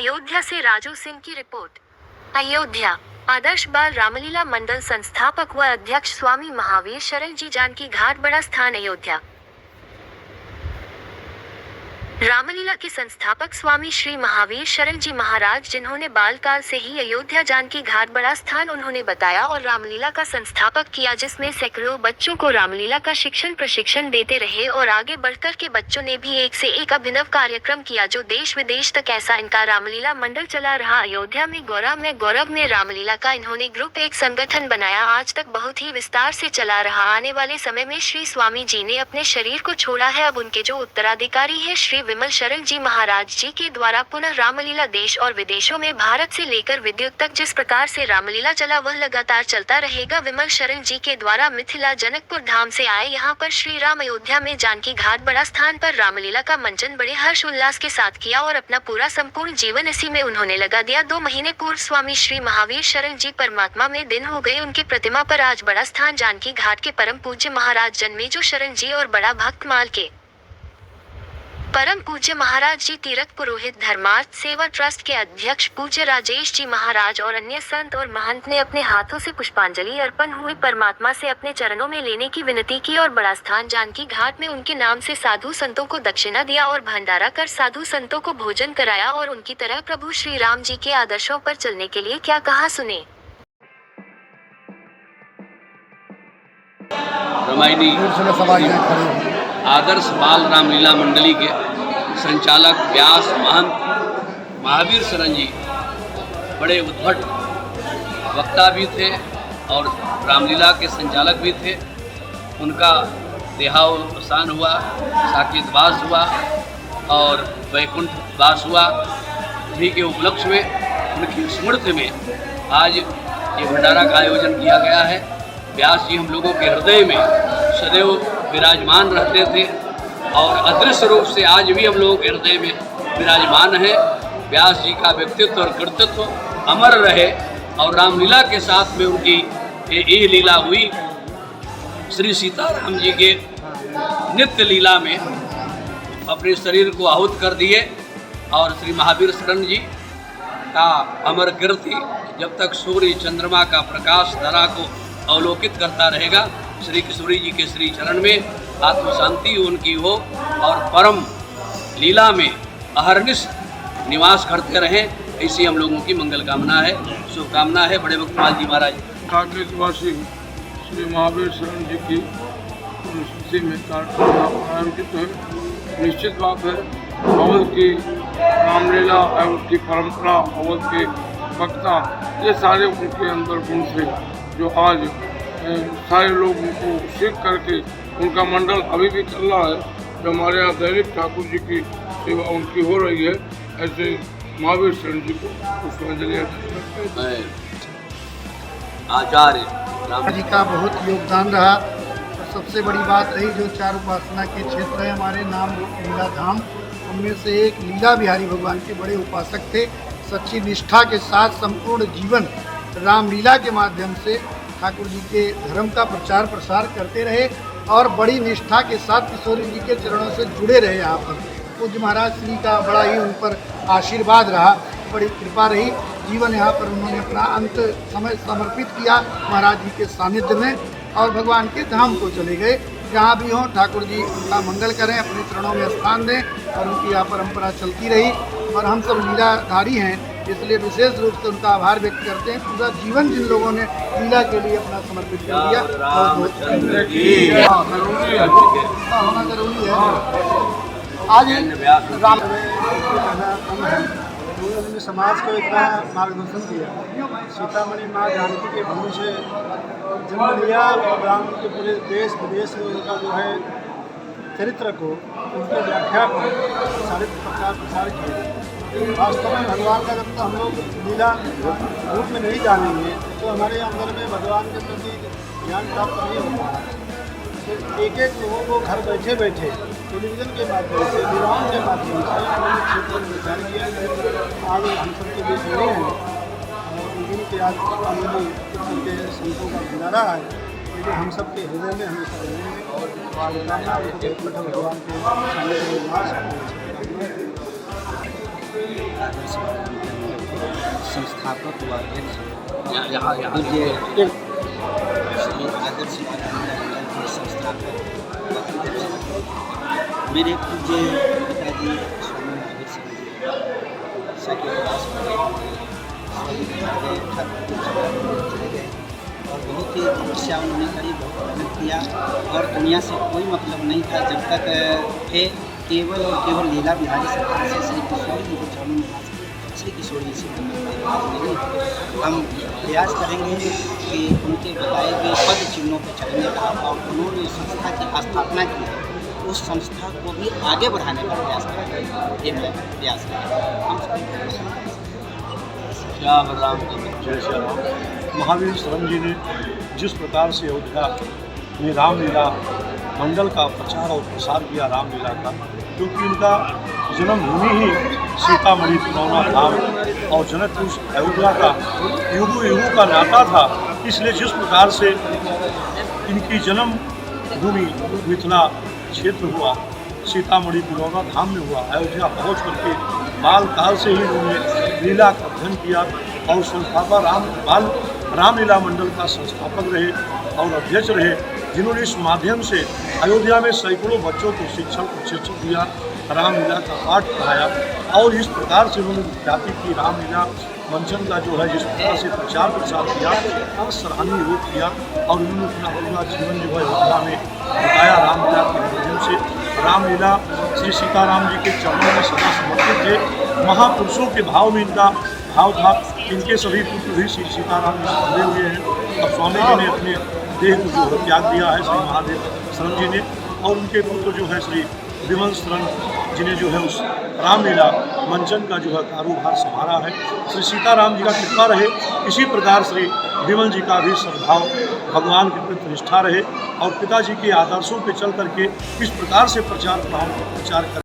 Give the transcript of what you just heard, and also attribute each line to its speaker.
Speaker 1: अयोध्या से राजू सिंह की रिपोर्ट। अयोध्या। आदर्श बाल रामलीला मंडल संस्थापक व अध्यक्ष स्वामी महावीर शरण जी जानकी घाट बड़ा स्थान अयोध्या। रामलीला के संस्थापक स्वामी श्री महावीर शरण जी महाराज, जिन्होंने बालकाल से ही अयोध्या जानकी घाट बड़ा स्थान उन्होंने बताया और रामलीला का संस्थापक किया, जिसमें सैकड़ों बच्चों को रामलीला का प्रशिक्षण देते रहे और आगे बढ़कर के बच्चों ने भी एक से एक अभिनव कार्यक्रम किया, जो देश विदेश तक ऐसा इनका रामलीला मंडल चला रहा। अयोध्या में गौरव में रामलीला का इन्होंने ग्रुप एक संगठन बनाया, आज तक बहुत ही विस्तार से चला रहा। आने वाले समय में श्री स्वामी जी ने अपने शरीर को छोड़ा है, अब उनके जो उत्तराधिकारी है श्री विमल शरण जी महाराज जी के द्वारा पुनः रामलीला देश और विदेशों में भारत से लेकर विद्युत तक जिस प्रकार से रामलीला चला वह लगातार चलता रहेगा। विमल शरण जी के द्वारा मिथिला जनकपुर धाम से आए यहाँ पर श्री राम अयोध्या में जानकी घाट बड़ा स्थान पर रामलीला का मंचन बड़े हर्ष उल्लास के साथ किया और अपना पूरा संपूर्ण जीवन इसी में उन्होंने लगा दिया। 2 महीने पूर्व स्वामी श्री महावीर शरण जी परमात्मा में दिन हो गए, उनकी प्रतिमा पर आज बड़ा स्थान जानकी घाट के परम पूज्य महाराज जन्मेजय शरण जी और बड़ा भक्त माल के परम पूज्य महाराज जी, तीरथ पुरोहित धर्मार्थ सेवा ट्रस्ट के अध्यक्ष पूज्य राजेश जी महाराज और अन्य संत और महंत ने अपने हाथों से पुष्पांजलि अर्पण हुए परमात्मा से अपने चरणों में लेने की विनती की और बड़ा स्थान जानकी घाट में उनके नाम से साधु संतों को दक्षिणा दिया और भंडारा कर साधु संतों को भोजन कराया और उनकी तरह प्रभु श्री राम जी के आदर्शों पर चलने के लिए क्या कहा, सुने।
Speaker 2: आदर्श बाल रामलीला मंडली के संचालक व्यास महंत महावीर शरण जी बड़े उद्भट वक्ता भी थे और रामलीला के संचालक भी थे। उनका देहावसान हुआ, साकेतवास हुआ और वैकुंठवास हुआ। उन्हीं के उपलक्ष्य में, उनकी स्मृति में आज ये भंडारा का आयोजन किया गया है। व्यास जी हम लोगों के हृदय में सदैव विराजमान रहते थे और अदृश्य रूप से आज भी हम लोगों के हृदय में विराजमान है। व्यास जी का व्यक्तित्व और कृतित्व अमर रहे और रामलीला के साथ में उनकी ये लीला हुई। श्री सीताराम जी के नित्य लीला में अपने शरीर को आहुत कर दिए और श्री महावीर शरण जी का अमर कीर्ति जब तक सूर्य चंद्रमा का प्रकाश धरा को अवलोकित करता रहेगा। श्री किशोरी जी के श्री चरण में आत्म शांति उनकी हो और परम लीला में अहरनिश निवास करते रहें, ऐसी हम लोगों की मंगल कामना है, शुभकामना है। बड़े भक्तमाल जी महाराज
Speaker 3: कांकेशवासी श्री महावीर शरण जी की स्मृति में कार्यक्रम आयोजित है। निश्चित बात है, अवध की रामलीला, अवध की परंपरा, अवध के वक्ता, ये सारे उनके अंदर गुण थे जो आज सारे लोग उनको सीख करके उनका मंडल अभी भी चल रहा है। जो हमारे यहाँ दैनिक ठाकुर जी की सेवा उनकी हो रही है, ऐसे महावीर शरण जी को पुष्पांजलि अर्पित हैं।
Speaker 2: आचार्य राम
Speaker 4: जी का बहुत योगदान रहा और सबसे बड़ी बात रही जो 4 उपासना के क्षेत्र है हमारे नाम लीला धाम, उनमें से एक लीला बिहारी भगवान के बड़े उपासक थे। सच्ची निष्ठा के साथ संपूर्ण जीवन रामलीला के माध्यम से ठाकुर जी के धर्म का प्रचार प्रसार करते रहे और बड़ी निष्ठा के साथ किशोरी जी के चरणों से जुड़े रहे। यहाँ पर पूज्य महाराज श्री का बड़ा ही उन पर आशीर्वाद रहा, बड़ी कृपा रही। जीवन यहाँ पर उन्होंने अपना अंत समय समर्पित किया महाराज जी के सानिध्य में और भगवान के धाम को चले गए। जहाँ भी हों ठाकुर जी उनका मंगल करें, अपने चरणों में स्थान दें और उनकी यहाँ परंपरा चलती रही। और हम सब लीलाधारी हैं, इसलिए विशेष रूप से उनका आभार व्यक्त करते हैं। पूरा जीवन जिन लोगों ने लीला के लिए अपना समर्पित कर दिया, होना जरूरी है। आज राम उन्होंने समाज को इतना मार्गदर्शन दिया। सीतामढ़ी माँ जानकी के भूमि से जन्म लिया और राम के पूरे देश विदेश में उनका जो है चरित्र को, उनकी व्याख्या को सारे प्रचार किए। वास्तव में भगवान का जब तक हम लोग लीला रूप में नहीं जानेंगे तो हमारे अंदर में भगवान के प्रति ज्ञान प्राप्त नहीं होगा। तो एक लोगों को घर बैठे बैठे टेलीविज़न के माध्यम से, लीलाओं के माध्यम से उन्होंने क्षेत्र में विचार किया। आज हम सबके बीच नहीं हैं और उन के आज उनके संतों का भंडारा है, लेकिन हम सबके हृदय में हमेशा रहेंगे और भगवान के सामने निवास
Speaker 5: आदर्श संस्थापक व अध्यक्ष
Speaker 2: यहाँ
Speaker 5: पूज्य श्री आदर्श मंडल के संस्थापक व अध्यक्ष मेरे पूज्य पिताजी स्वामी महावीर शरण जी सैकड़ों चले गए और बहुत ही तपस्या उन्होंने करी, बहुत मेहनत किया और दुनिया से कोई मतलब नहीं था जब तक थे केवल और केवल लीला बिहारी सरकार से श्री किशोरी जी को चरणों में श्री किशोरी जी से नहीं। हम प्रयास करेंगे कि उनके बताए गए पद चिन्हों पर चलने का और उन्होंने संस्था की स्थापना की है उस संस्था को भी आगे बढ़ाने का प्रयास करेंगे। ये मैं प्रयास करेंगे। हम सभी
Speaker 2: क्या बलराम जी
Speaker 6: जय श्री राम। महावीर शरण जी ने जिस प्रकार से अयोध्या में रामलीला मंडल का प्रचार और प्रसार किया रामलीला का, क्योंकि उनका जन्मभूमि ही सीतामढ़ी पुरौना धाम और जनकपुर अयोध्या का युगों युगों का नाता था, इसलिए जिस प्रकार से इनकी जन्मभूमि मिथिला क्षेत्र हुआ, सीतामढ़ी पुरौना धाम में हुआ, अयोध्या पहुँच करके बाल काल से ही उन्होंने लीला का अध्ययन किया और संस्थापक रामलीला मंडल का संस्थापक रहे और अध्यक्ष रहे, जिन्होंने इस माध्यम से अयोध्या में सैकड़ों बच्चों को शिक्षण प्रशिक्षण दिया, रामलीला का पाठ पढ़ाया और इस प्रकार से उन्होंने ख्याति की रामलीला मंचन का जो है जिस प्रकार से प्रचार प्रसार किया और सराहनीय रूप किया और उन्होंने अपना पूरा जीवन जो है अयोध्या में बताया रामलीला के माध्यम से। रामलीला श्री सीताराम जी के चरणों में सदा समर्पित थे, महापुरुषों के भाव में इनका भाव था। इनके सभी पुत्र भी श्री सीताराम जी से जुड़े हुए हैं। अब स्वामी जी ने अपने देह को जो है त्याग दिया है श्री महादेव शरण जी ने, और उनके पुत्र जो है श्री विमल शरण जी ने जो है उस रामलीला मंचन का जो है कारोबार संभाला है। श्री सीताराम जी का कृपा रहे, इसी प्रकार श्री विमल जी का भी सद्भाव भगवान के प्रति निष्ठा रहे और पिताजी के आदर्शों पर चल करके इस प्रकार से प्रचार कर